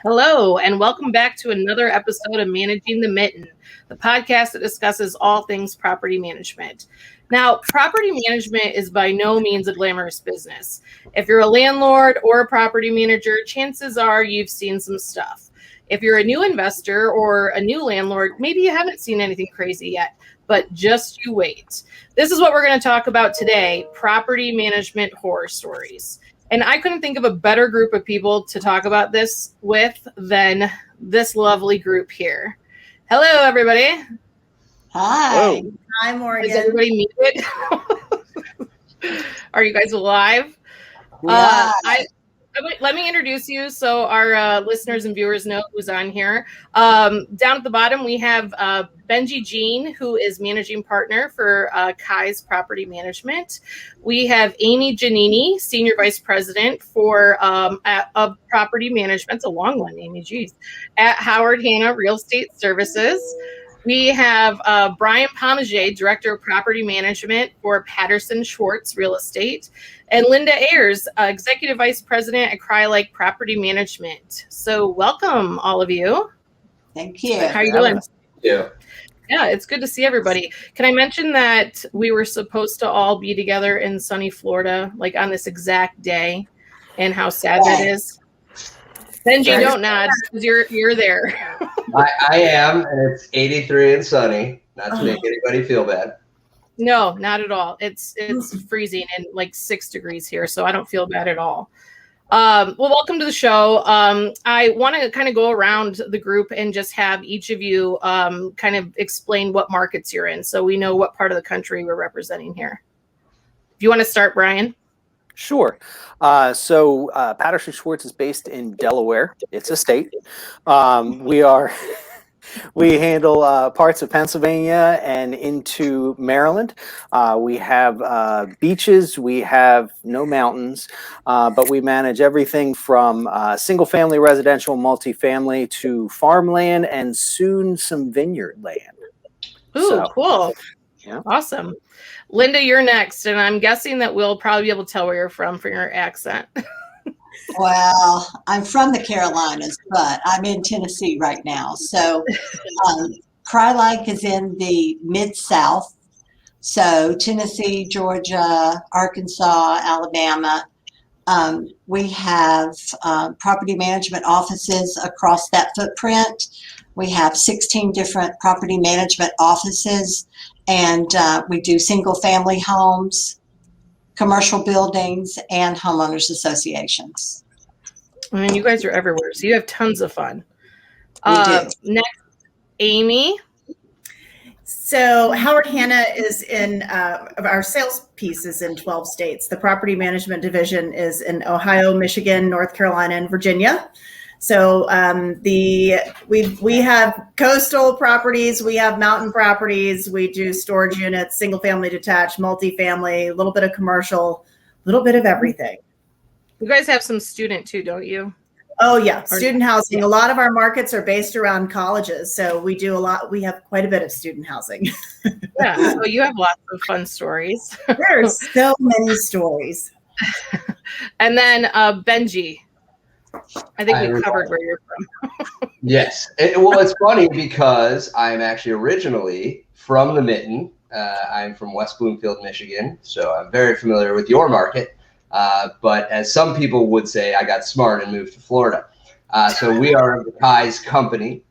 Hello, and welcome back to another episode of Managing the Mitten, the podcast that discusses all things property management. Now, property management is by no means a glamorous business. If you're a landlord or a property manager, chances are you've seen some stuff. If you're a new investor or a new landlord, maybe you haven't seen anything crazy yet, but just you wait. This is what we're going to talk about today, property management horror stories. And I couldn't think of a better group of people to talk about this with than this lovely group here. Hello, everybody. Hi. Hello. Hi, Morgan. Is everybody muted? Are you guys alive? Yeah. Let me introduce you so our listeners and viewers know who's on here. Down at the bottom, we have Benji Jean, who is managing partner for Kai's Property Management. We have Amy Giannini, senior vice president for property management. It's a long one, Amy, geez. At Howard Hanna Real Estate Services. We have Brian Pomager, Director of Property Management for Patterson Schwartz Real Estate, and Linda Ayers, Executive Vice President at Crye-Leike Property Management. So welcome, all of you. Thank you. How are you doing? Yeah. Yeah, it's good to see everybody. Can I mention that we were supposed to all be together in sunny Florida, like on this exact day, and how sad that is? Benji, don't nod, because you're there. I am, and it's 83 and sunny. Not to make anybody feel bad. No, not at all. It's freezing and like 6 degrees here, so I don't feel bad at all. Well, welcome to the show. I want to kind of go around the group and just have each of you kind of explain what markets you're in, so we know what part of the country we're representing here. If you want to start, Brian. Sure. So Patterson Schwartz is based in Delaware. It's a state. We handle parts of Pennsylvania and into Maryland. We have beaches. We have no mountains, but we manage everything from single-family residential, multifamily to farmland, and soon some vineyard land. Ooh, cool. Yeah. Awesome. Linda, you're next, and I'm guessing that we'll probably be able to tell where you're from your accent. Well, I'm from the Carolinas, but I'm in Tennessee right now. So Crye-Leike is in the Mid-South. So Tennessee, Georgia, Arkansas, Alabama. We have property management offices across that footprint. We have 16 different property management offices, and we do single-family homes, commercial buildings, and homeowners associations. I mean, you guys are everywhere, so you have tons of fun. We do. Next, Amy. So Howard Hanna is in our sales piece is in 12 states. The property management division is in Ohio, Michigan, North Carolina, and Virginia. So we have coastal properties, we have mountain properties, we do storage units, single family detached, multifamily, a little bit of commercial, a little bit of everything. You guys have some student too, don't you? Oh yeah, student housing. A lot of our markets are based around colleges, so we do a lot. We have quite a bit of student housing. Yeah, so you have lots of fun stories. There's so many stories. And then Benji. I think we covered where you're from. Yes. Well, it's funny because I'm actually originally from the Mitten. I'm from West Bloomfield, Michigan, so I'm very familiar with your market. But as some people would say, I got smart and moved to Florida. So we are the Kai's company.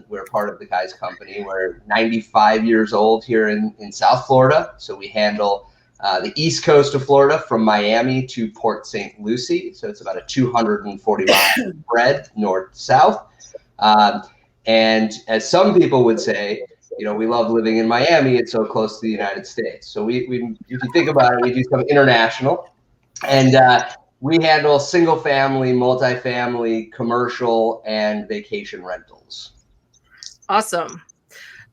We're part of the Kai's company. We're 95 years old here in South Florida. So we handle the east coast of Florida from Miami to Port St. Lucie. So it's about a 240-mile spread north-south. And as some people would say, you know, we love living in Miami. It's so close to the United States. So we if you think about it, we do some international. And we handle single-family, multifamily, commercial, and vacation rentals. Awesome.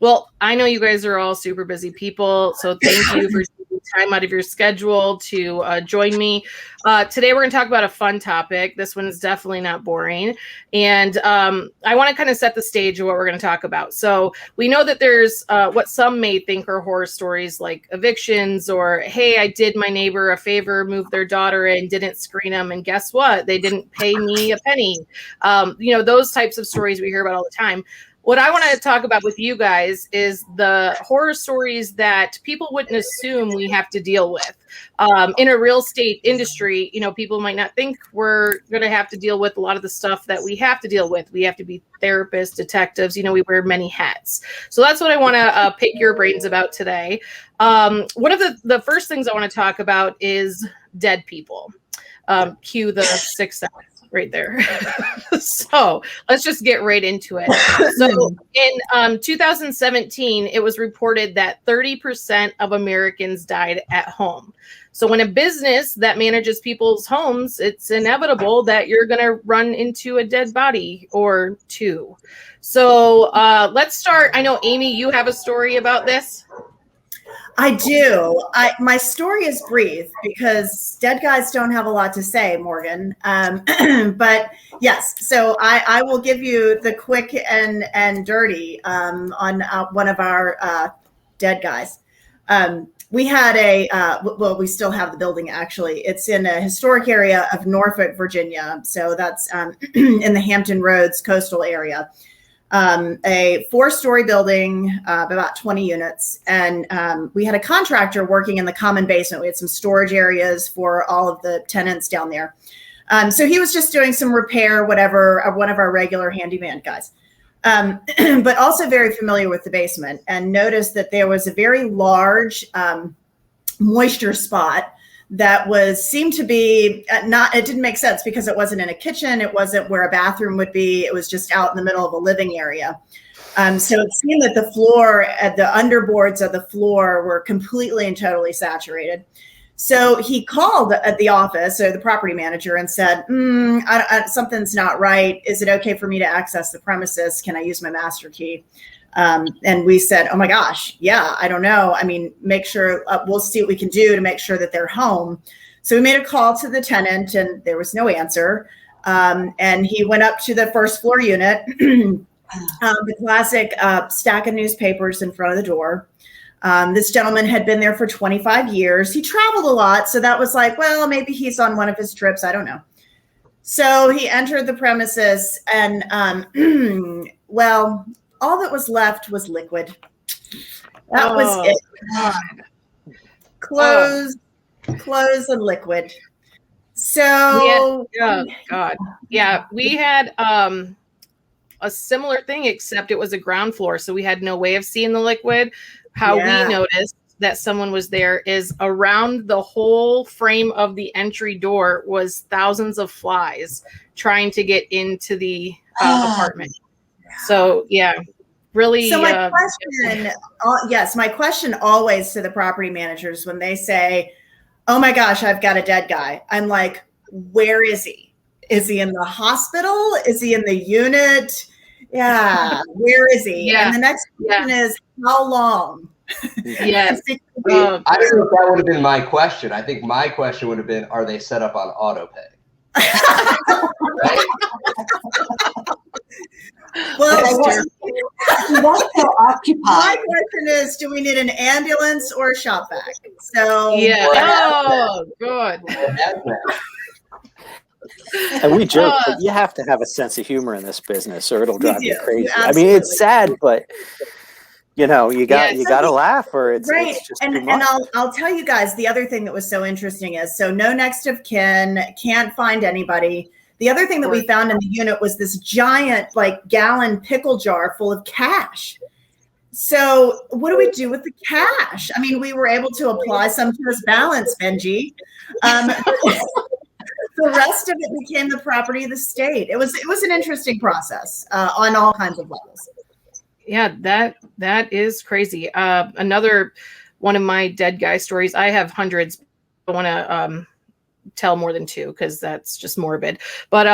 Well, I know you guys are all super busy people, so thank you for taking taking time out of your schedule to join me. Today, we're going to talk about a fun topic. This one is definitely not boring. And I want to kind of set the stage of what we're going to talk about. So we know that there's what some may think are horror stories like evictions or, hey, I did my neighbor a favor, moved their daughter in, didn't screen them. And guess what? They didn't pay me a penny. Those types of stories we hear about all the time. What I want to talk about with you guys is the horror stories that people wouldn't assume we have to deal with. In a real estate industry, people might not think we're going to have to deal with a lot of the stuff that we have to deal with. We have to be therapists, detectives, we wear many hats. So that's what I want to pick your brains about today. One of the first things I want to talk about is dead people. Cue the Sixth Sense right there. So let's just get right into it. So in 2017, it was reported that 30% of Americans died at home. So when a business that manages people's homes, it's inevitable that you're going to run into a dead body or two. So let's start. I know, Amy, you have a story about this. I do. My story is brief because dead guys don't have a lot to say, Morgan. But yes, so I will give you the quick and dirty on one of our dead guys. We had we still have the building, actually. It's in a historic area of Norfolk, Virginia. So that's in the Hampton Roads coastal area. A 4-story building, about 20 units. And we had a contractor working in the common basement. We had some storage areas for all of the tenants down there. So he was just doing some repair, whatever, one of our regular handyman guys. But also very familiar with the basement, and noticed that there was a very large moisture spot that seemed to be it didn't make sense because it wasn't in a kitchen. It wasn't where a bathroom would be. It was just out in the middle of a living area. So it seemed that the floor, the underboards of the floor were completely and totally saturated. So he called at the office, or the property manager, and said, something's not right. Is it okay for me to access the premises? Can I use my master key? And we said, oh my gosh, yeah, I don't know. I mean, make sure we'll see what we can do to make sure that they're home. So we made a call to the tenant and there was no answer. And he went up to the first floor unit, the classic stack of newspapers in front of the door. This gentleman had been there for 25 years. He traveled a lot. So that was like, well, maybe he's on one of his trips. I don't know. So he entered the premises and, all that was left was liquid. That was it. Clothes and liquid. So yeah, we had a similar thing, except it was a ground floor, so we had no way of seeing the liquid. How we noticed that someone was there is around the whole frame of the entry door was thousands of flies trying to get into the apartment. So yeah, really. So my question always to the property managers when they say, "Oh my gosh, I've got a dead guy," I'm like, "Where is he? Is he in the hospital? Is he in the unit? Yeah, where is he?" And the next question is, how long? Yes. I don't know if that would have been my question. I think my question would have been, are they set up on auto pay? Right? Well, so occupied. My question is, do we need an ambulance or a shop vac? So good. And we joke, but you have to have a sense of humor in this business, or it'll drive you crazy. Absolutely. I mean, it's sad, but you got to laugh, or it's just too much. And I'll tell you guys, the other thing that was so interesting is, so no next of kin, can't find anybody. The other thing that we found in the unit was this giant, gallon pickle jar full of cash. So what do we do with the cash? I mean, we were able to apply some to this balance, Benji. The rest of it became the property of the state. It was an interesting process on all kinds of levels. Yeah, that is crazy. Another one of my dead guy stories. I have hundreds. I want to tell more than two because that's just morbid. But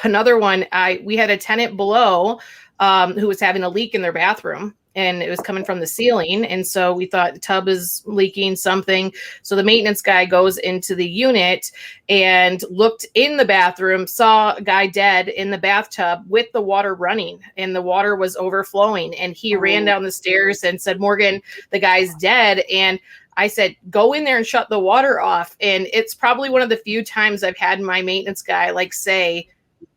another one, we had a tenant below who was having a leak in their bathroom, and it was coming from the ceiling. And so we thought the tub is leaking something. So the maintenance guy goes into the unit and looked in the bathroom, saw a guy dead in the bathtub with the water running, and the water was overflowing. And he ran down the stairs and said, "Morgan, the guy's dead." And I said, "Go in there and shut the water off." And it's probably one of the few times I've had my maintenance guy say,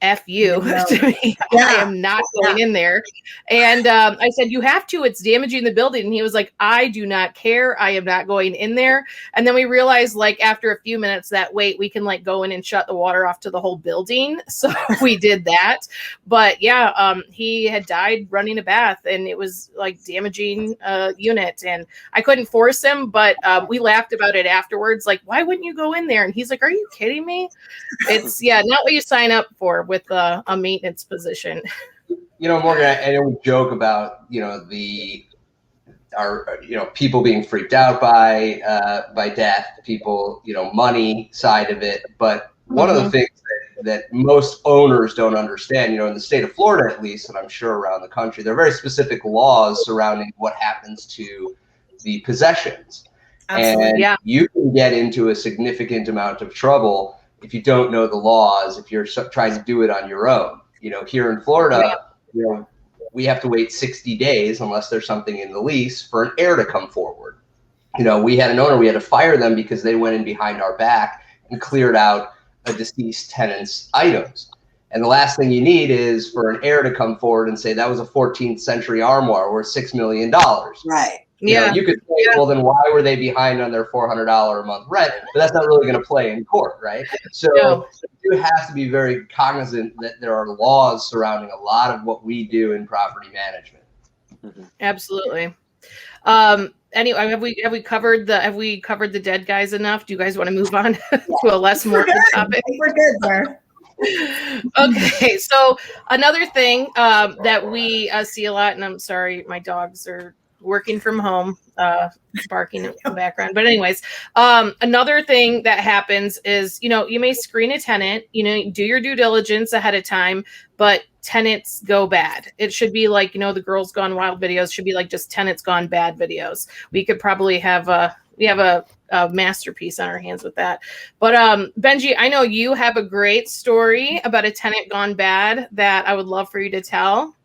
"F you," to me. I am not going in there. And I said, "You have to, it's damaging the building." And he was like, "I do not care. I am not going in there." And then we realized after a few minutes that, wait, we can go in and shut the water off to the whole building. So we did that. But yeah, he had died running a bath, and it was damaging a unit. And I couldn't force him, but we laughed about it afterwards. Why wouldn't you go in there? And he's like, "Are you kidding me?" It's not what you sign up for with a maintenance position. Morgan, I know we joke about people being freaked out by death, people money side of it, but one of the things that most owners don't understand, in the state of Florida at least, and I'm sure around the country, there are very specific laws surrounding what happens to the possessions. Absolutely, and you can get into a significant amount of trouble if you don't know the laws, if you're trying to do it on your own. Here in Florida, we have to wait 60 days unless there's something in the lease for an heir to come forward. We had an owner, we had to fire them because they went in behind our back and cleared out a deceased tenant's items. And the last thing you need is for an heir to come forward and say that was a 14th century armoire worth $6 million. Right. You could say, well, then why were they behind on their $400 a month rent? But that's not really going to play in court, right? So you have to be very cognizant that there are laws surrounding a lot of what we do in property management. Absolutely. Anyway, have we covered the dead guys enough? Do you guys want to move on to a less morbid topic? We're good there. Okay, so another thing that we see a lot, and I'm sorry, my dogs are working from home, barking in the background. But anyways, another thing that happens is, you may screen a tenant, do your due diligence ahead of time, but tenants go bad. It should be the Girls Gone Wild videos should be just tenants gone bad videos. We could probably have a masterpiece on our hands with that. But Benji, I know you have a great story about a tenant gone bad that I would love for you to tell.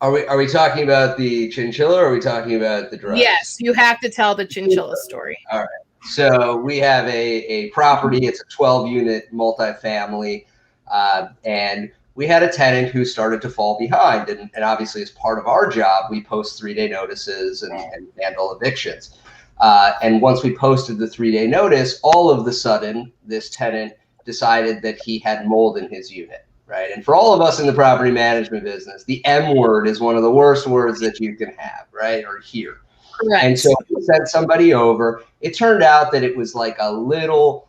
Are we talking about the chinchilla, or are we talking about the drugs? Yes, you have to tell the chinchilla story. All right. So we have a property. It's a 12-unit multifamily, and we had a tenant who started to fall behind. And obviously, as part of our job, we post 3-day notices and handle evictions. And once we posted the 3-day notice, all of the sudden, this tenant decided that he had mold in his unit. Right. And for all of us in the property management business, the M word is one of the worst words that you can have, right, or hear. Correct. And so we sent somebody over. It turned out that it was a little,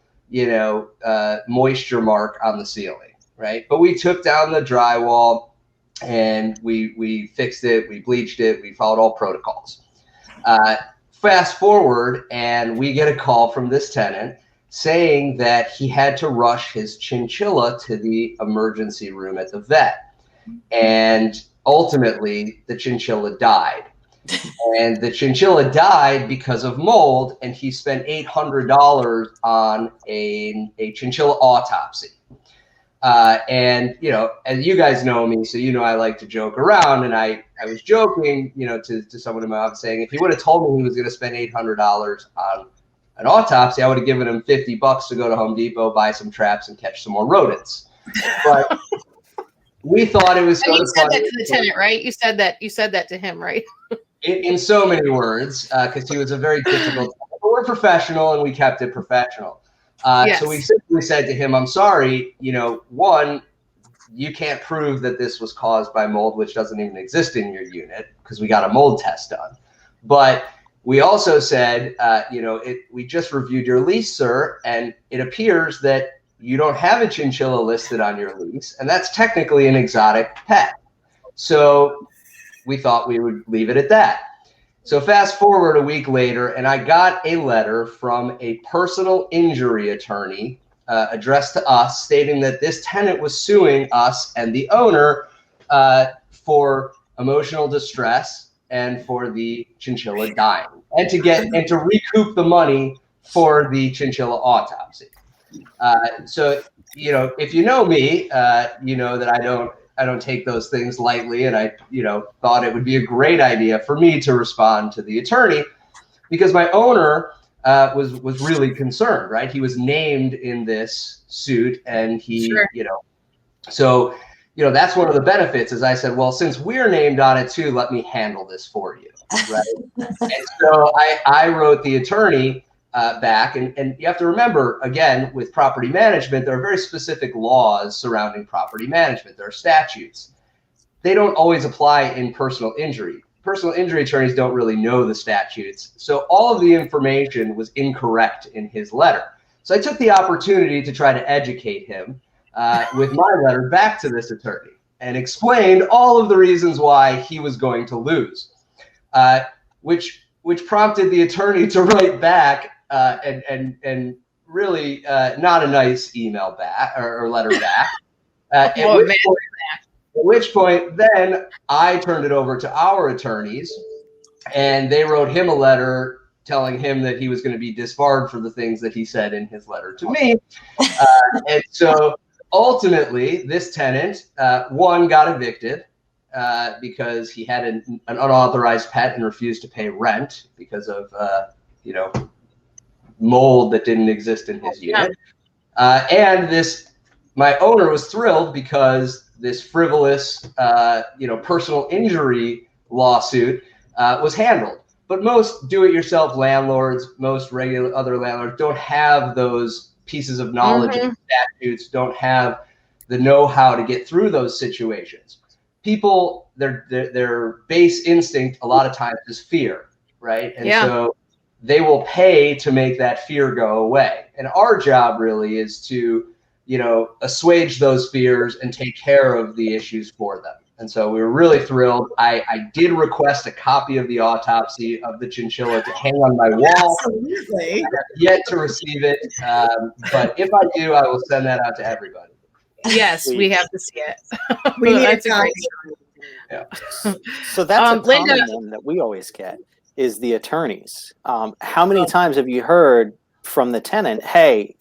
moisture mark on the ceiling. Right. But we took down the drywall and we fixed it. We bleached it. We followed all protocols. Fast forward, and we get a call from this tenant saying that he had to rush his chinchilla to the emergency room at the vet. And ultimately, the chinchilla died. And the chinchilla died because of mold, and he spent $800 on a chinchilla autopsy. And, as you guys know me, so I like to joke around, and I was joking, to someone in my office saying, if he would have told me he was going to spend $800 on an autopsy, I would have given him $50 to go to Home Depot, buy some traps, and catch some more rodents. But we thought it was so funny. You said that to the tenant, right? You said that to him, right? In so many words, because he was a very difficult. But we're professional, and we kept it professional. Yes. So we simply said to him, "I'm sorry. One, you can't prove that this was caused by mold, which doesn't even exist in your unit, because we got a mold test done. But we also said, we just reviewed your lease, sir, and it appears that you don't have a chinchilla listed on your lease, and that's technically an exotic pet. So we thought we would leave it at that." So fast forward a week later, and I got a letter from a personal injury attorney addressed to us stating that this tenant was suing us and the owner for emotional distress and for the chinchilla dying, and to recoup the money for the chinchilla autopsy. So, if you know me, you know that I don't take those things lightly, and I, thought it would be a great idea for me to respond to the attorney, because my owner was really concerned, right? He was named in this suit, and he, Sure. So, that's one of the benefits. Is I said, well, since we're named on it too, let me handle this for you, right? And so I wrote the attorney back, and you have to remember, again, with property management, there are very specific laws surrounding property management. There are statutes. They don't always apply in personal injury. Personal injury attorneys don't really know the statutes. So all of the information was incorrect in his letter. So I took the opportunity to try to educate him with my letter back to this attorney, and explained all of the reasons why he was going to lose, which prompted the attorney to write back and really not a nice email back or letter back. At which point, then I turned it over to our attorneys, and they wrote him a letter telling him that he was going to be disbarred for the things that he said in his letter to me. And so ultimately, this tenant, one, got evicted because he had an unauthorized pet and refused to pay rent because of, mold that didn't exist in his unit. And my owner was thrilled because this frivolous, personal injury lawsuit was handled. But most do-it-yourself landlords, most regular other landlords don't have those pieces of knowledge and statutes, don't have the know-how to get through those situations. People, their base instinct a lot of times is fear, right? And so they will pay to make that fear go away. And our job really is to, assuage those fears and take care of the issues for them. And so we were really thrilled. I did request a copy of the autopsy of the chinchilla to hang on my wall. Absolutely. I have yet to receive it, but if I do, I will send that out to everybody. Yes, we have to see it. We need That's a a great copy. So that's a Linda- common one that we always get is the attorneys. How many times have you heard from the tenant, hey,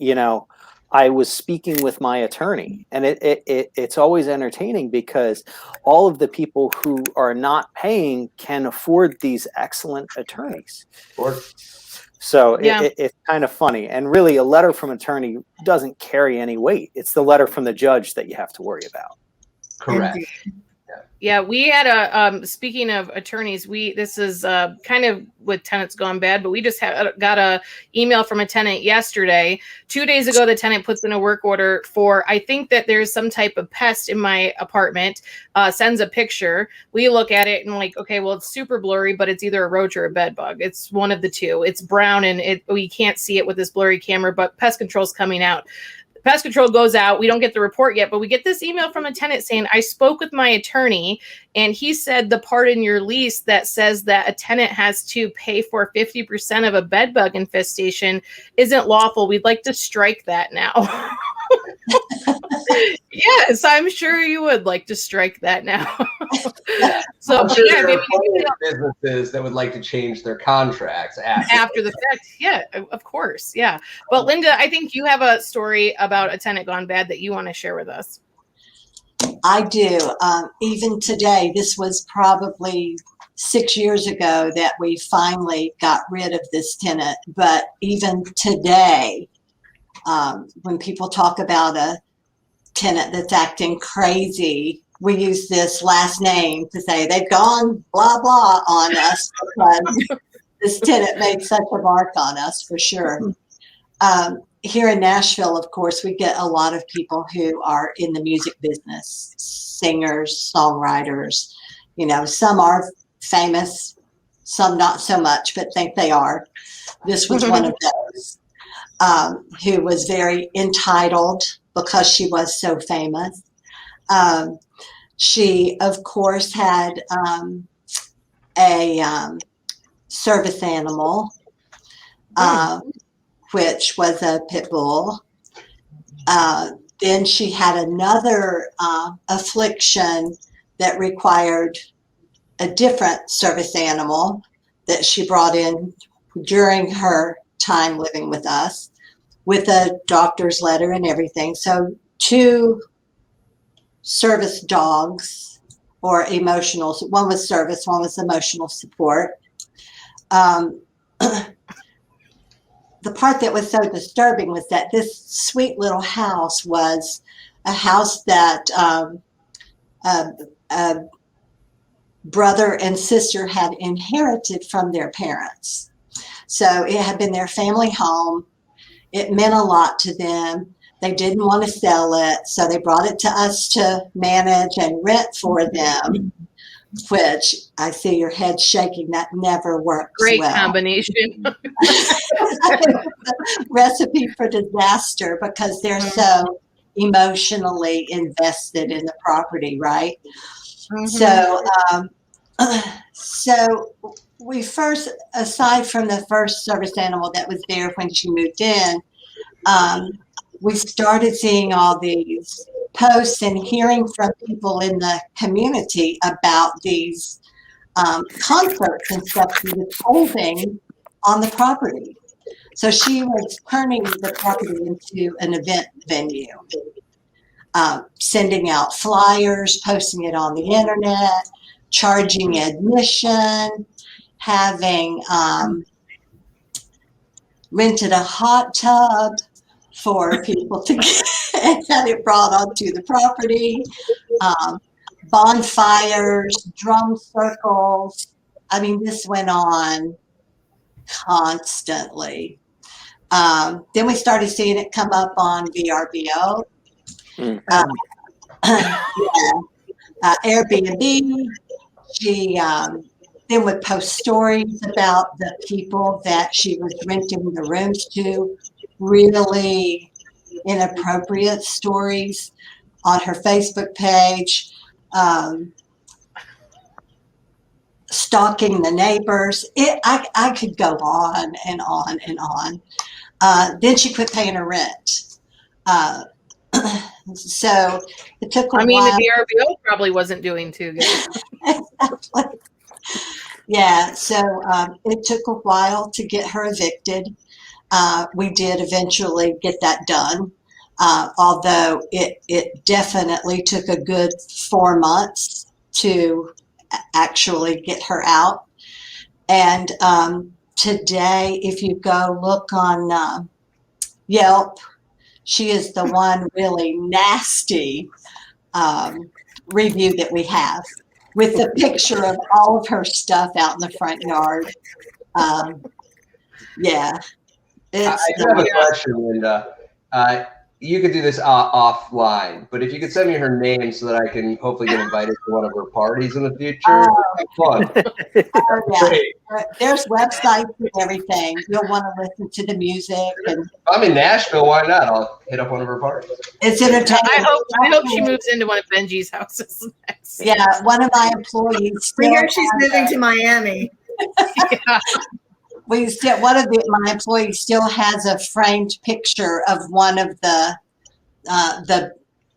I was speaking with my attorney? And it's always entertaining because all of the people who are not paying can afford these excellent attorneys. So it's kind of funny. And really, a letter from an attorney doesn't carry any weight. It's the letter from the judge that you have to worry about. Correct. Yeah, we had speaking of attorneys, this is kind of with tenants gone bad, but we just got a email from a tenant yesterday. 2 days ago, the tenant puts in a work order for, I think that there's some type of pest in my apartment, sends a picture. We look at it and like, okay, well, it's super blurry, but it's either a roach or a bed bug. It's one of the two. It's brown and we can't see it with this blurry camera, but pest control's coming out. Pest control goes out. We don't get the report yet, but we get this email from a tenant saying, I spoke with my attorney and he said the part in your lease that says that a tenant has to pay for 50% of a bed bug infestation isn't lawful. We'd like to strike that now. Yes, I'm sure you would like to strike that now. So I'm sure yeah, there maybe are plenty of businesses that would like to change their contracts after the fact. Yeah, of course. Yeah. But Linda, I think you have a story about a tenant gone bad that you want to share with us. I do. Even today, this was probably 6 years ago that we finally got rid of this tenant. But even today, when people talk about a tenant that's acting crazy, we use this last name to say they've gone blah, blah on us because this tenant made such a mark on us for sure. Here in Nashville, of course, we get a lot of people who are in the music business, singers, songwriters. Some are famous, some not so much, but think they are. This was one of those who was very entitled because she was so famous. She, of course, had a service animal, which was a pit bull. Then she had another affliction that required a different service animal that she brought in during her time living with us, with a doctor's letter and everything. So 2 service dogs, or emotional, one was service, one was emotional support. The part that was so disturbing was that this sweet little house was a house that a brother and sister had inherited from their parents. So it had been their family home. It meant a lot to them. They didn't want to sell it, so they brought it to us to manage and rent for them, which I see your head shaking. That never works Great well. combination. Recipe for disaster, because they're so emotionally invested in the property, right? Mm-hmm. So we first, aside from the first service animal that was there when she moved in, we started seeing all these posts and hearing from people in the community about these concerts and stuff she was holding on the property. So she was turning the property into an event venue, sending out flyers, posting it on the internet, charging admission, having rented a hot tub for people to get and had it brought onto the property, bonfires, drum circles. I mean, this went on constantly. Then we started seeing it come up on VRBO, Airbnb. She then would post stories about the people that she was renting the rooms to, really inappropriate stories on her Facebook page, stalking the neighbors. I could go on and on and on. Then she quit paying her rent. So it took a while. The VRBO probably wasn't doing too good. Exactly. Yeah, so it took a while to get her evicted. We did eventually get that done, although it definitely took a good 4 months to actually get her out. And today, if you go look on Yelp, she is the one really nasty review that we have, with the picture of all of her stuff out in the front yard. Yeah. I do have a question, Linda. You could do this offline, but if you could send me her name so that I can hopefully get invited to one of her parties in the future, fun. Yeah. There's websites and everything. You'll want to listen to the music. And If I'm in Nashville, why not? I'll hit up one of her parties. it's entertaining. I hope she moves into one of Benji's houses next. Yeah, one of my employees. We hear she's moving to Miami. Yeah. One of my employees still has a framed picture of one of the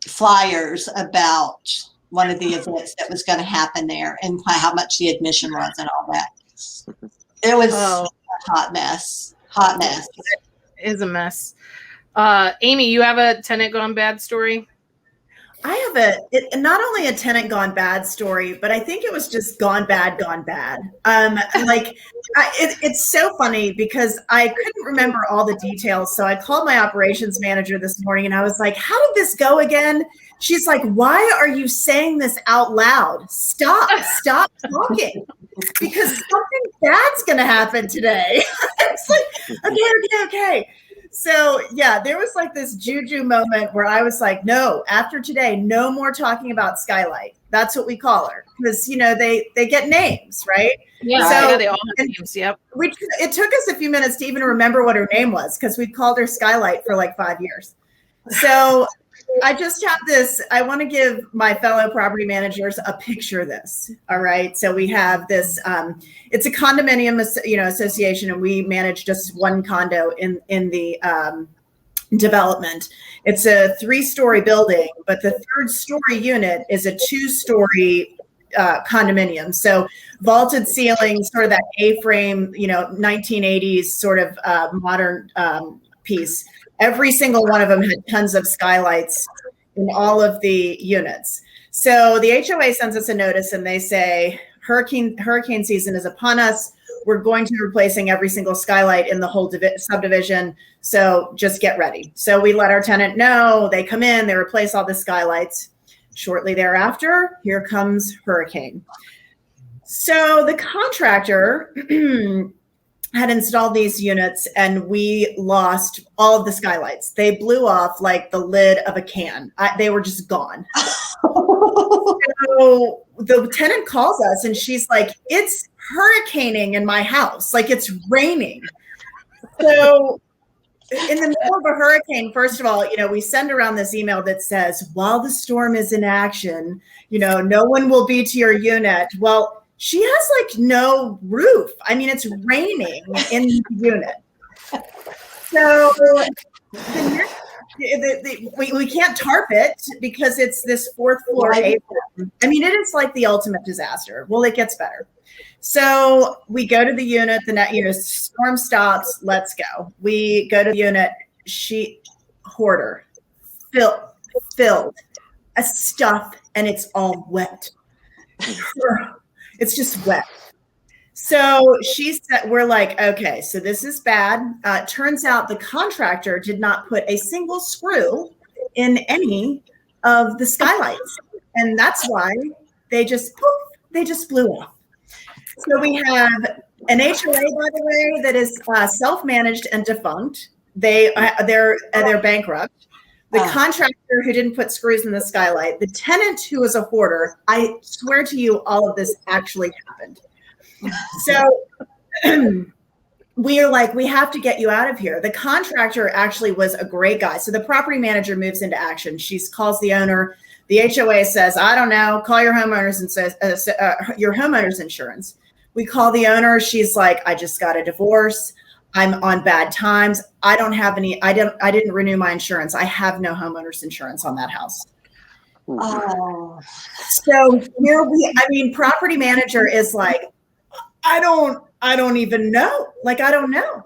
flyers about one of the events that was going to happen there and how much the admission was and all that. It was a hot mess. Hot mess. It is a mess. Amy, you have a tenant gone bad story? I have not only a tenant gone bad story, but I think it was just gone bad. It's so funny because I couldn't remember all the details. So I called my operations manager this morning and I was like, how did this go again? She's like, why are you saying this out loud? Stop talking, because something bad's going to happen today. It's like, okay. So yeah, there was like this juju moment where I was like, no, after today, no more talking about Skylight. That's what we call her, because they get names, right? Yeah, so, they all have names. Yep. It took us a few minutes to even remember what her name was, because we'd called her Skylight for like 5 years. So I just have this. I want to give my fellow property managers a picture of this. All right. So we have this. It's a condominium, association, and we manage just one condo in the development. It's a 3-story building, but the 3rd story unit is a 2-story condominium. So vaulted ceilings, sort of that A-frame, 1980s sort of modern piece. Every single one of them had tons of skylights in all of the units. So the HOA sends us a notice and they say, hurricane season is upon us. We're going to be replacing every single skylight in the whole subdivision. So just get ready. So we let our tenant know. They come in, they replace all the skylights. Shortly thereafter, here comes hurricane. So the contractor had installed these units and we lost all of the skylights. They blew off like the lid of a can. They were just gone. So the tenant calls us and she's like, it's hurricaning in my house. Like it's raining. So in the middle of a hurricane, first of all, we send around this email that says, while the storm is in action, no one will be to your unit. Well, she has like no roof. I mean, it's raining in the unit. So we can't tarp it because it's this 4th floor apron. I mean, it is like the ultimate disaster. Well, it gets better. So we go to the unit, storm stops, let's go. We go to the unit, hoarder, filled, a stuff, and it's all wet. It's just wet. So we're like, okay, so this is bad. Turns out the contractor did not put a single screw in any of the skylights. And that's why they just blew off. So we have an HOA, by the way, that is self-managed and defunct. They're bankrupt. The contractor who didn't put screws in the skylight, the tenant who was a hoarder, I swear to you, all of this actually happened. So we are like, we have to get you out of here. The contractor actually was a great guy. So the property manager moves into action. She calls the owner. The HOA says, I don't know, call your homeowners and says your homeowner's insurance. We call the owner. She's like, I just got a divorce. I'm on bad times. I don't have any. I didn't renew my insurance. I have no homeowner's insurance on that house. Oh. So property manager is like, I don't even know. Like, I don't know.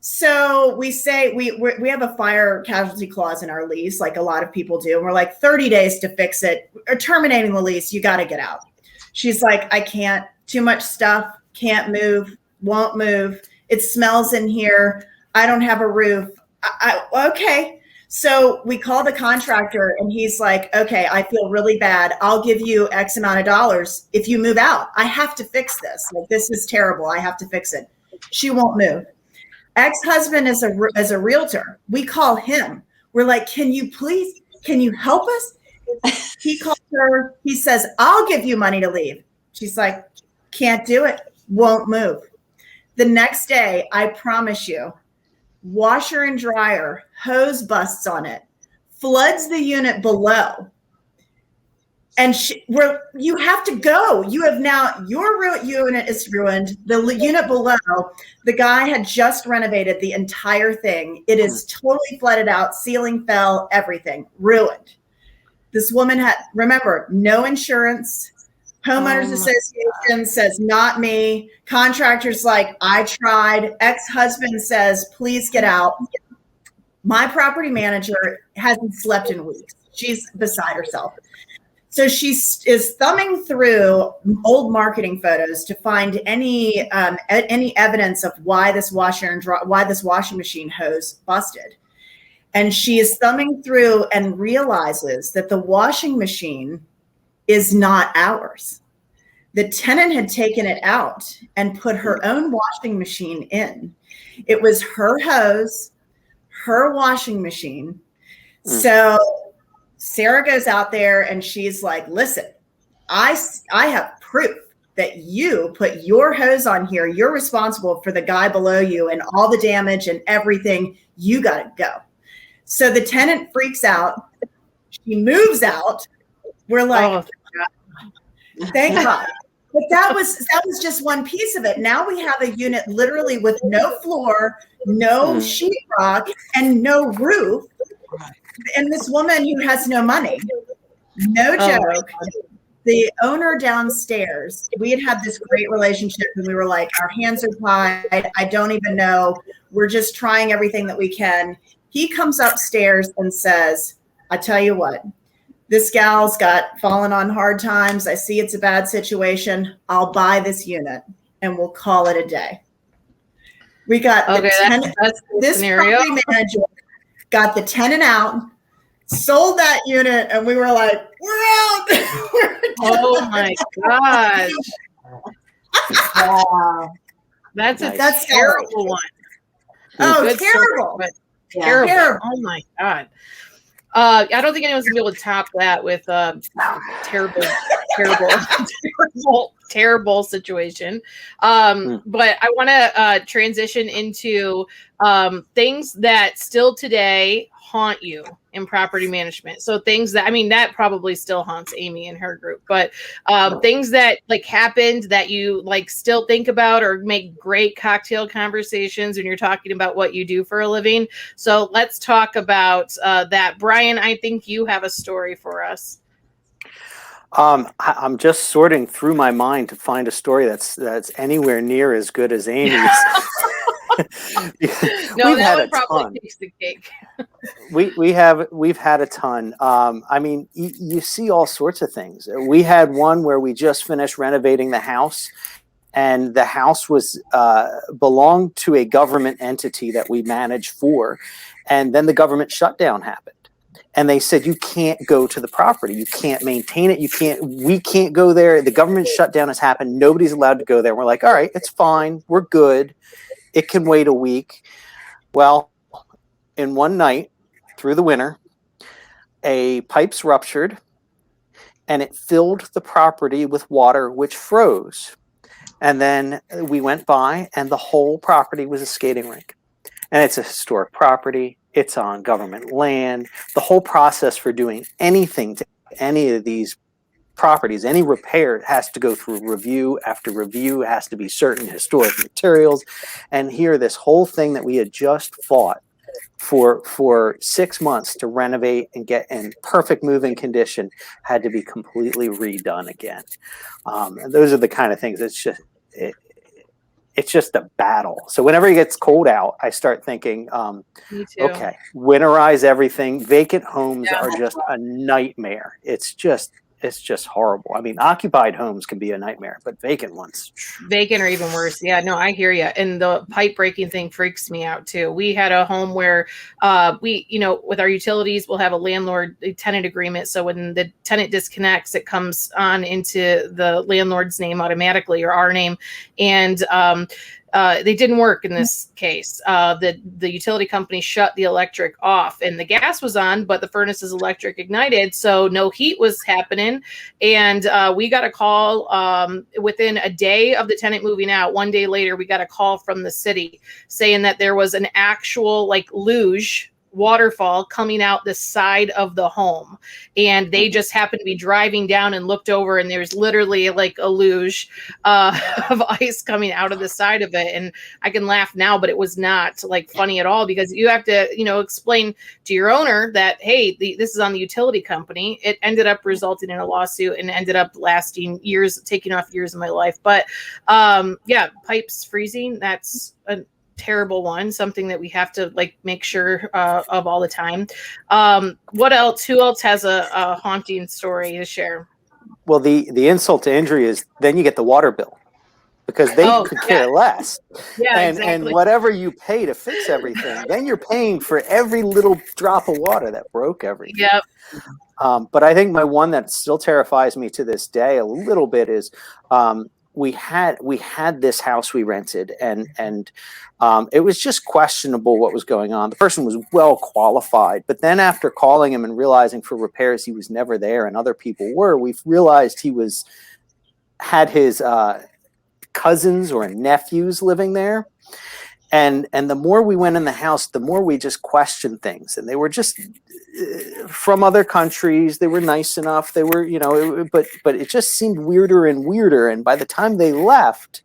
So we say we have a fire casualty clause in our lease, like a lot of people do. And we're like 30 days to fix it or terminating the lease. You got to get out. She's like, I can't, too much stuff, can't move, won't move. It smells in here. I don't have a roof. Okay. So we call the contractor and he's like, okay, I feel really bad. I'll give you X amount of dollars if you move out. I have to fix this. Like, this is terrible. I have to fix it. She won't move. Ex-husband is a realtor. We call him. We're like, can you help us? He calls her. He says, I'll give you money to leave. She's like, can't do it. Won't move. The next day, I promise you, washer and dryer, hose busts on it, floods the unit below. And you have to go. You have now, your unit is ruined. The unit below, the guy had just renovated the entire thing. It is totally flooded out. Ceiling fell, everything ruined. This woman had, remember, no insurance. Homeowners Association says, not me. Contractor's like, I tried. Ex-husband says, please get out. My property manager hasn't slept in weeks. She's beside herself. So she is thumbing through old marketing photos to find any evidence of why this washing machine hose busted. And she is thumbing through and realizes that the washing machine is not ours. The tenant had taken it out and put her own washing machine in. It was her hose, her washing machine. So Sarah goes out there and she's like, listen, I have proof that you put your hose on here. You're responsible for the guy below you and all the damage and everything. You got to go. So the tenant freaks out. She moves out. We're like, thank God. But that was just one piece of it. Now we have a unit literally with no floor, no sheetrock, and no roof. And this woman who has no money. No joke. the owner downstairs, we had this great relationship and we were like, our hands are tied. I don't even know. We're just trying everything that we can. He comes upstairs and says, I tell you what, this gal's got fallen on hard times. I see it's a bad situation. I'll buy this unit and we'll call it a day. We got the tenant, that's this scenario. Property manager got the tenant out, sold that unit, and we were like, we're out. Oh my gosh. Wow. That's a terrible one. Oh, Good terrible. Story, terrible. Oh my God. I don't think anyone's gonna be able to top that with terrible situation. But I want to transition into things that still today haunt you in property management. So things that, I mean, that probably still haunts Amy and her group, but things that like happened that you like still think about or make great cocktail conversations when you're talking about what you do for a living. So let's talk about that. Brian, I think you have a story for us. I'm just sorting through my mind to find a story that's anywhere near as good as Amy's. No, that one probably takes the cake. We've had a ton. I mean, you see all sorts of things. We had one where we just finished renovating the house, and the house was belonged to a government entity that we managed for, and then the government shutdown happened. And they said, you can't go to the property. You can't maintain it. We can't go there. The government shutdown has happened. Nobody's allowed to go there. We're like, all right, it's fine. We're good. It can wait a week. Well, in one night through the winter, a pipe's ruptured and it filled the property with water, which froze. And then we went by and the whole property was a skating rink. And it's a historic property. It's on government land. The whole process for doing anything to any of these properties, any repair has to go through review after review, has to be certain historic materials. And here, this whole thing that we had just fought for 6 months to renovate and get in perfect moving condition had to be completely redone again. And those are the kind of things it's just a battle. So whenever it gets cold out, I start thinking, okay, winterize everything. Vacant homes are just a nightmare. It's just horrible. I mean, occupied homes can be a nightmare, but vacant ones. Vacant are even worse. Yeah, no, I hear you. And the pipe breaking thing freaks me out too. We had a home where we, with our utilities, we'll have a landlord-tenant agreement. So when the tenant disconnects, it comes on into the landlord's name automatically or our name. And they didn't work in this case. The utility company shut the electric off and the gas was on, but the furnace's electric ignited. So no heat was happening. And we got a call within a day of the tenant moving out. One day later, we got a call from the city saying that there was an actual luge waterfall coming out the side of the home, and they just happened to be driving down and looked over, and there's literally a luge of ice coming out of the side of it. And I can laugh now, but it was not funny at all, because you have to explain to your owner that, hey, this is on the utility company. It ended up resulting in a lawsuit and ended up lasting years, taking off years of my life. But pipes freezing, that's a terrible one, something that we have to make sure of all the time. What else? Who else has a haunting story to share? Well, the insult to injury is then you get the water bill, because they could care less. Yeah, exactly. And whatever you pay to fix everything, then you're paying for every little drop of water that broke everything. Yep. But I think my one that still terrifies me to this day a little bit is we had this house we rented, and it was just questionable what was going on. The person was well qualified, but then after calling him and realizing for repairs he was never there and other people were, we've realized he had his cousins or nephews living there. And the more we went in the house, the more we just questioned things. And they were just from other countries. They were nice enough. They were, but it just seemed weirder and weirder. And by the time they left,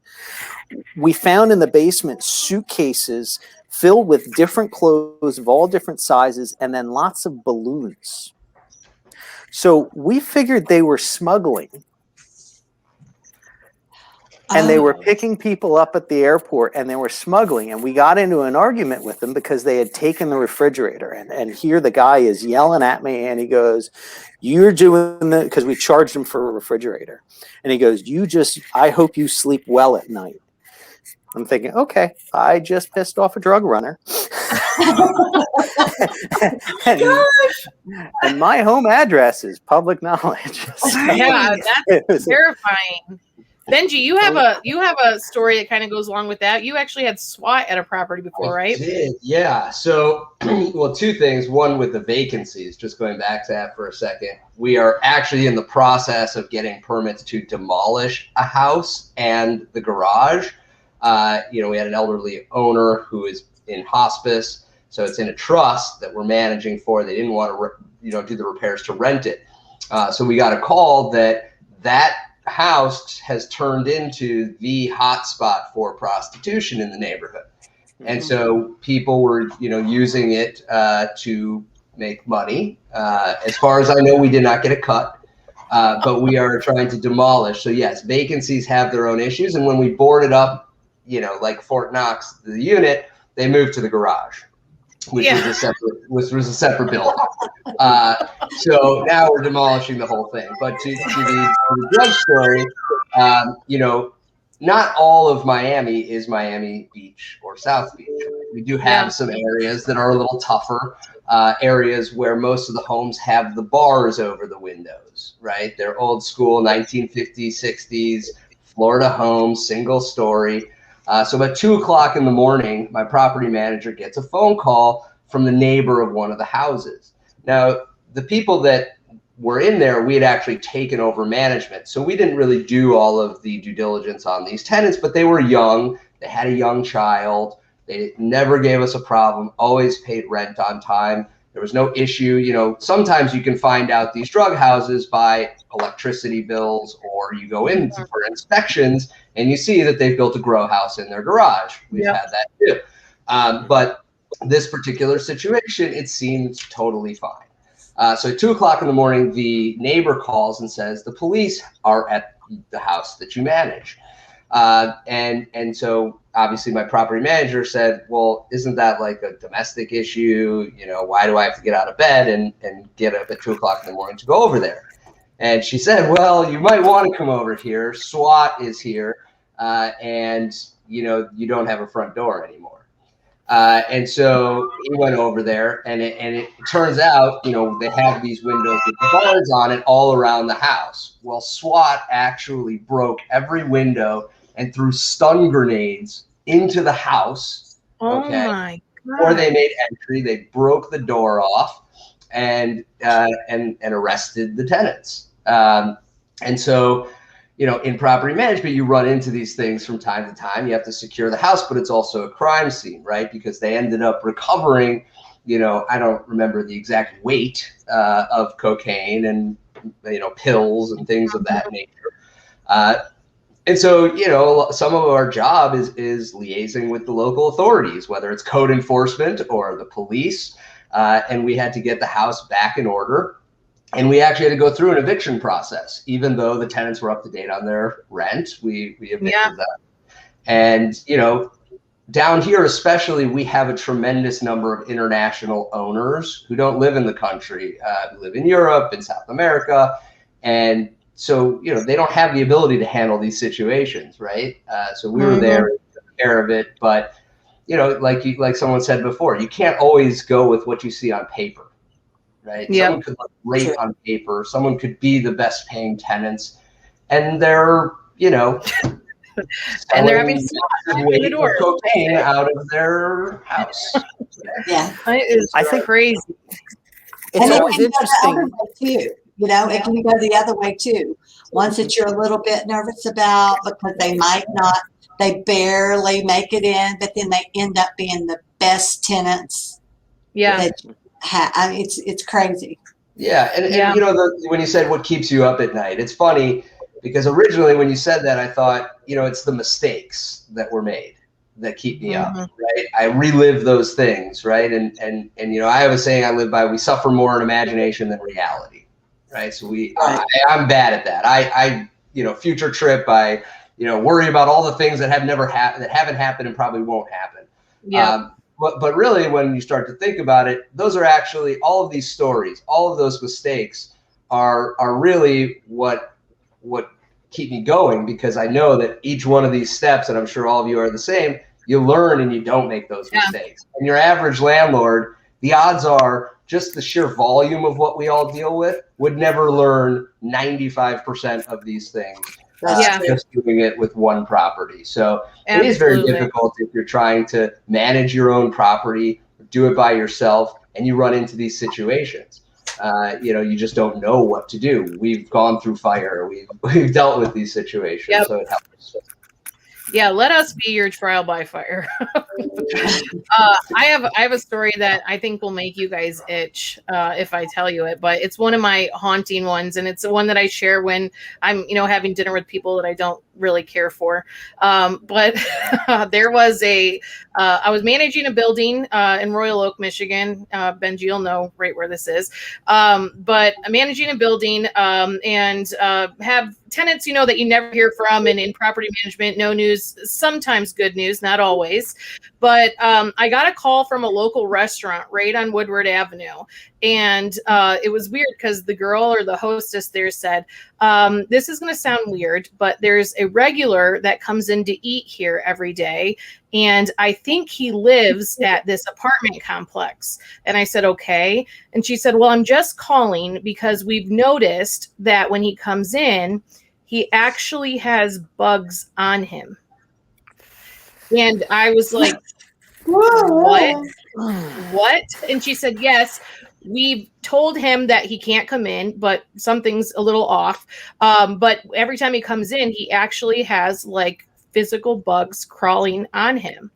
we found in the basement suitcases filled with different clothes of all different sizes, and then lots of balloons. So we figured they were smuggling And they were Oh. picking people up at the airport and they were smuggling. And we got into an argument with them because they had taken the refrigerator. And here the guy is yelling at me and he goes, "You're doing that," because we charged him for a refrigerator. And he goes, "I hope you sleep well at night." I'm thinking, okay, I just pissed off a drug runner. and my home address is public knowledge. So Yeah, it that's was- terrifying. Benji, you have a story that kind of goes along with that. You actually had SWAT at a property before, right? I did, yeah. So, well, two things. One with the vacancies, just going back to that for a second. We are actually in the process of getting permits to demolish a house and the garage. We had an elderly owner who is in hospice, so it's in a trust that we're managing for. They didn't want to, do the repairs to rent it. So we got a call that house has turned into the hotspot for prostitution in the neighborhood. And so people were, using it to make money. As far as I know, we did not get a cut, but we are trying to demolish. So yes, vacancies have their own issues. And when we boarded up, like Fort Knox, the unit, they moved to the garage, which was a separate building. So now we're demolishing the whole thing. But to the drug story, not all of Miami is Miami Beach or South Beach. We do have some areas that are a little tougher, areas where most of the homes have the bars over the windows, right? They're old school 1950s, 60s, Florida homes, single story. So about 2:00 in the morning, my property manager gets a phone call from the neighbor of one of the houses. Now, the people that were in there, we had actually taken over management. So we didn't really do all of the due diligence on these tenants, but they were young. They had a young child. They never gave us a problem, always paid rent on time. There was no issue. Sometimes you can find out these drug houses by electricity bills, or you go in for inspections and you see that they've built a grow house in their garage. We've had that too. But this particular situation, it seemed totally fine. So at 2:00 in the morning, the neighbor calls and says, the police are at the house that you manage. And so obviously my property manager said, well, isn't that like a domestic issue? Why do I have to get out of bed and get up at 2:00 in the morning to go over there? And she said, well, you might want to come over here. SWAT is here. And you don't have a front door anymore. And so he went over there, and it turns out, they have these windows with the bars on it all around the house. Well, SWAT actually broke every window and threw stun grenades into the house. Oh Okay. my God. Or they made entry. They broke the door off and arrested the tenants. And so, in property management, you run into these things from time to time. You have to secure the house, but it's also a crime scene, right? Because they ended up recovering, I don't remember the exact weight of cocaine and, pills and things of that nature. And so, some of our job is liaising with the local authorities, whether it's code enforcement or the police. And we had to get the house back in order. And we actually had to go through an eviction process, even though the tenants were up to date on their rent. We evicted them. And, down here especially, we have a tremendous number of international owners who don't live in the country, who live in Europe and South America. And so, they don't have the ability to handle these situations, right? So we were there to take care of it. But, like someone said before, you can't always go with what you see on paper. Right? Yep. Someone could look great on paper. Someone could be the best paying tenants, and they're, And they're having weight of cocaine out of their house. Yeah. I think crazy. It's And always it can go the interesting. other way too. It can go the other way too. Ones that you're a little bit nervous about because they barely make it in, but then they end up being the best tenants. Yeah. It's crazy. Yeah, and when you said what keeps you up at night, it's funny because originally when you said that, I thought, it's the mistakes that were made that keep me up, right? I relive those things, right? And I have a saying I live by: we suffer more in imagination than reality, right? So I'm bad at that. I future trip. I worry about all the things that haven't happened and probably won't happen. Yeah. But really, when you start to think about it, those are actually all of these stories, all of those mistakes are really what keep me going, because I know that each one of these steps, and I'm sure all of you are the same, you learn and you don't make those mistakes. And your average landlord, the odds are just the sheer volume of what we all deal with would never learn 95% of these things. Just doing it with one property. So it is very difficult if you're trying to manage your own property, do it by yourself, and you run into these situations. You just don't know what to do. We've gone through fire. We've dealt with these situations. So it helps. Yeah, let us be your trial by fire. I have a story that I think will make you guys itch if I tell you it, but it's one of my haunting ones, and it's the one that I share when I'm, having dinner with people that I don't really care for. But there was I was managing a building in Royal Oak, Michigan. Benji, you'll know right where this is. But I'm managing a building and have tenants, that you never hear from, and in property management, no news, sometimes good news, not always. But I got a call from a local restaurant right on Woodward Avenue. And it was weird because the girl or the hostess there said, this is going to sound weird, but there's a regular that comes in to eat here every day. And I think he lives at this apartment complex. And I said, okay. And she said, well, I'm just calling because we've noticed that when he comes in, he actually has bugs on him. And I was like, what? And she said, yes, we've told him that he can't come in, but something's a little off. But every time he comes in, he actually has like physical bugs crawling on him,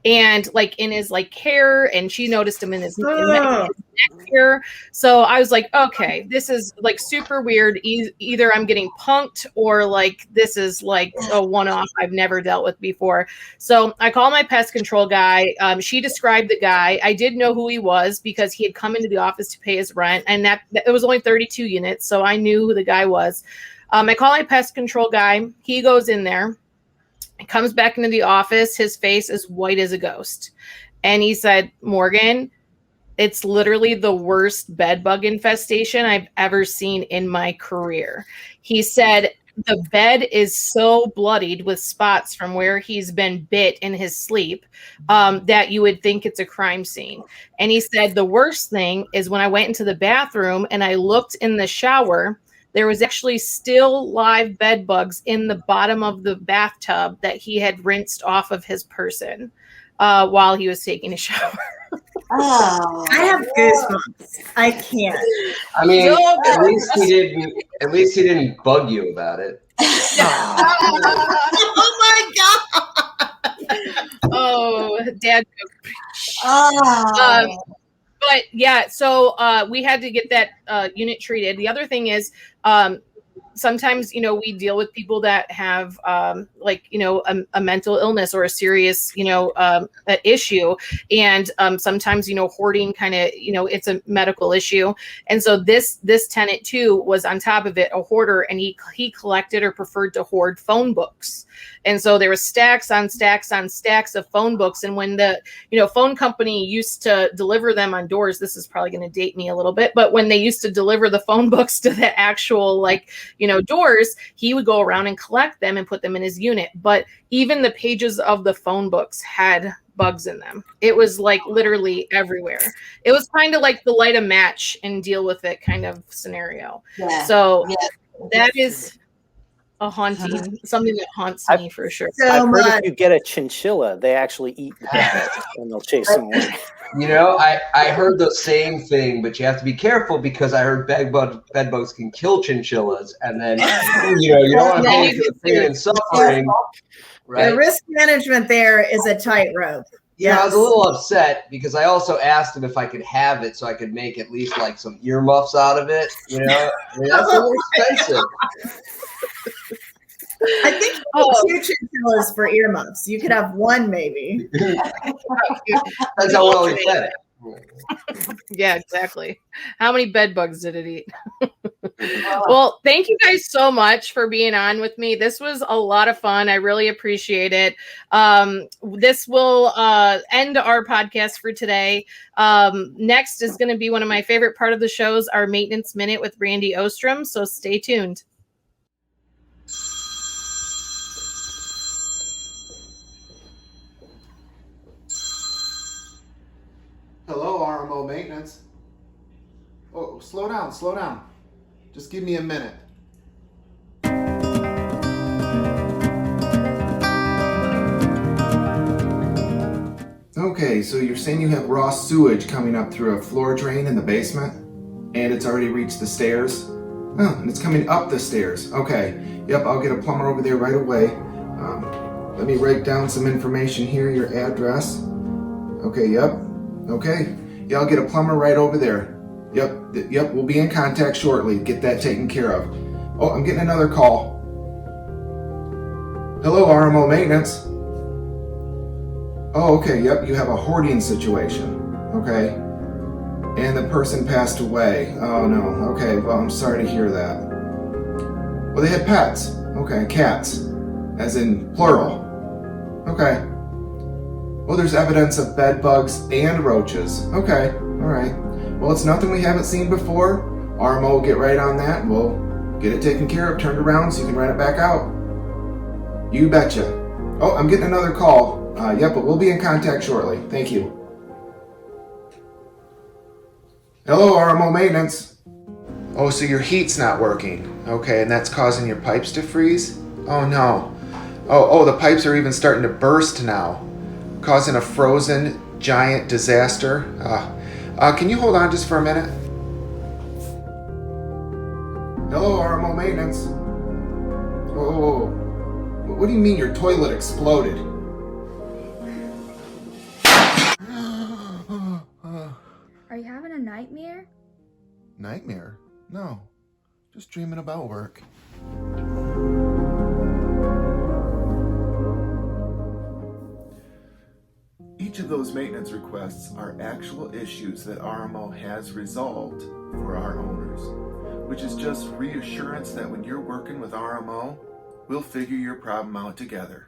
and like in his like hair, and she noticed him in his neck here. So I was like, okay, this is like super weird. Either I'm getting punked or like this is like a one-off I've never dealt with before. So I called my pest control guy. She described the guy. I did know who he was because he had come into the office to pay his rent, and that it was only 32 units, so I knew who the guy was. I call my pest control guy. He goes in there. He comes back into the office. His face is white as a ghost. And he said, Morgan, it's literally the worst bed bug infestation I've ever seen in my career. He said, the bed is so bloodied with spots from where he's been bit in his sleep that you would think it's a crime scene. And he said, the worst thing is when I went into the bathroom and I looked in the shower, there was actually still live bed bugs in the bottom of the bathtub that he had rinsed off of his person while he was taking a shower. Oh, I have goosebumps. I can't. I mean, at least he didn't bug you about it. Oh my God. Oh, Dad. oh. But yeah, so we had to get that unit treated. The other thing is sometimes, we deal with people that have a mental illness or a serious, issue. And sometimes, hoarding kind of, it's a medical issue. And so this tenant too was on top of it, a hoarder, and he collected or preferred to hoard phone books. And so there was stacks on stacks on stacks of phone books. And when the, phone company used to deliver them on doors, this is probably going to date me a little bit, but when they used to deliver the phone books to the actual, doors, he would go around and collect them and put them in his unit. But even the pages of the phone books had bugs in them. It was like literally everywhere. It was kind of like the light a match and deal with it kind of scenario. Yeah. So that is a haunting, something that haunts me for sure. I've heard if you get a chinchilla, they actually eat the bed and they'll chase them away. I heard the same thing, but you have to be careful because I heard bed bugs can kill chinchillas, and then you don't want to pay for the pain and suffering. Right? The risk management there is a tightrope. Yeah, I was a little upset because I also asked him if I could have it so I could make at least like some earmuffs out of it. I mean, that's a little expensive. I think two chinchillas for earmuffs. You could have one, maybe. That's how well he said it. Yeah, exactly. How many bed bugs did it eat? Well, thank you guys so much for being on with me. This was a lot of fun. I really appreciate it. This will end our podcast for today. Next is going to be one of my favorite part of the shows, our Maintenance Minute with Randy Ostrom. So stay tuned. Hello, RMO Maintenance. Oh, slow down, slow down. Just give me a minute. Okay, so you're saying you have raw sewage coming up through a floor drain in the basement, and it's already reached the stairs? Oh, and it's coming up the stairs. Okay, yep, I'll get a plumber over there right away. Let me write down some information here, your address. Okay, yep, okay. Yeah, I'll get a plumber right over there. Yep, we'll be in contact shortly. Get that taken care of. Oh, I'm getting another call. Hello, RMO Maintenance. Oh, okay, yep, you have a hoarding situation. Okay. And the person passed away. Oh, no. Okay, well, I'm sorry to hear that. Well, they had pets. Okay, cats. As in plural. Okay. Well, there's evidence of bed bugs and roaches. Okay, all right. Well, it's nothing we haven't seen before. RMO will get right on that. We'll get it taken care of, turned around so you can rent it back out. You betcha. Oh, I'm getting another call. Yep, but we'll be in contact shortly. Thank you. Hello, RMO Maintenance. Oh, so your heat's not working. Okay, and that's causing your pipes to freeze? Oh, no. Oh, the pipes are even starting to burst now, causing a frozen giant disaster. Can you hold on just for a minute? Hello, RMO Maintenance. Oh, what do you mean your toilet exploded? Are you having a nightmare? Nightmare? No, just dreaming about work. Each of those maintenance requests are actual issues that RMO has resolved for our owners, which is just reassurance that when you're working with RMO, we'll figure your problem out together.